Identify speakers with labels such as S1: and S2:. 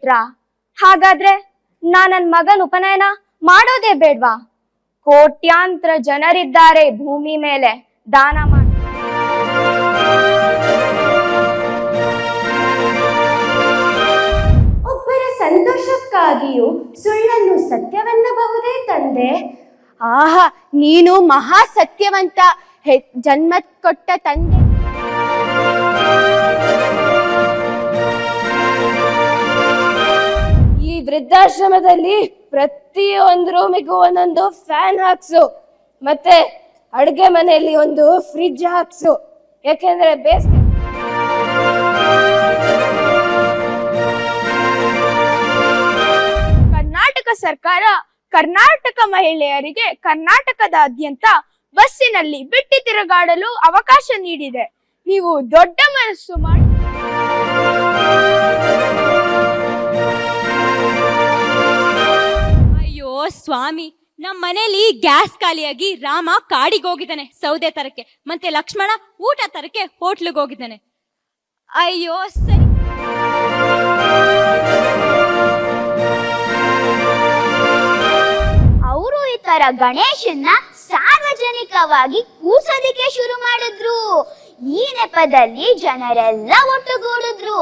S1: ಕ್ಷೇತ್ರ. ಹಾಗಾದ್ರೆ ನನ್ ಮಗನ್ ಉಪನಯನ ಮಾಡೋದೇ ಬೇಡ್ವಾ? ಕೋಟ್ಯಾಂತರ ಜನರಿದ್ದಾರೆ ಭೂಮಿ ಮೇಲೆ, ದಾನ ಮಾಡಿ. ಒಬ್ಬರ ಸಂತೋಷಕ್ಕಾಗಿಯೂ ಸುಳ್ಳನ್ನು ಸತ್ಯವೆನ್ನಬಹುದೇ ತಂದೆ?
S2: ಆಹಾ, ನೀನು ಮಹಾ ಸತ್ಯವಂತ, ಜನ್ಮ ಕೊಟ್ಟ ತಂದೆ.
S3: ಈ ವೃದ್ಧಾಶ್ರಮದಲ್ಲಿ ಪ್ರತಿಯೊಂದು ರೂಮಿಗೂ ಒಂದೊಂದು ಫ್ಯಾನ್ ಹಾಕ್ಸು, ಮತ್ತೆ ಅಡುಗೆ ಮನೆಯಲ್ಲಿ ಒಂದು ಫ್ರಿಡ್ಜ್ ಹಾಕ್ಸು. ಯಾಕೆಂದ್ರೆ ಬೇಸಿಗೆ
S2: ಕರ್ನಾಟಕ ಸರ್ಕಾರ ಕರ್ನಾಟಕ ಮಹಿಳೆಯರಿಗೆ ಕರ್ನಾಟಕದಾದ್ಯಂತ ಬಸ್ಸಿನಲ್ಲಿ ಬಿಟ್ಟು ತಿರುಗಾಡಲು ಅವಕಾಶ ನೀಡಿದೆ. ನೀವು ದೊಡ್ಡ ಮನಸ್ಸು ಮಾಡಿ
S4: ಅಯ್ಯೋ ಸ್ವಾಮಿ, ನಮ್ಮ ಮನೇಲಿ ಗ್ಯಾಸ್ ಖಾಲಿಯಾಗಿ ರಾಮ ಕಾಡಿಗೆ ಹೋಗಿದ್ದಾನೆ ಸೌದೆ ತರಕ್ಕೆ, ಮತ್ತೆ ಲಕ್ಷ್ಮಣ ಊಟ ತರಕ್ಕೆ ಹೋಟ್ಲಿಗೆ ಹೋಗಿದ್ದಾನೆ. ಅಯ್ಯೋ ಸರಿ.
S5: ಅವರು ಈ ತರ ಗಣೇಶನ್ನ ಸಾರ್ವಜನಿಕವಾಗಿ ಕೂಸೋದಿಕ್ಕೆ ಶುರು ಮಾಡಿದ್ರು. ಈ ನೆಪದಲ್ಲಿ ಜನರೆಲ್ಲ ಒಟ್ಟುಗೂಡಿದ್ರು.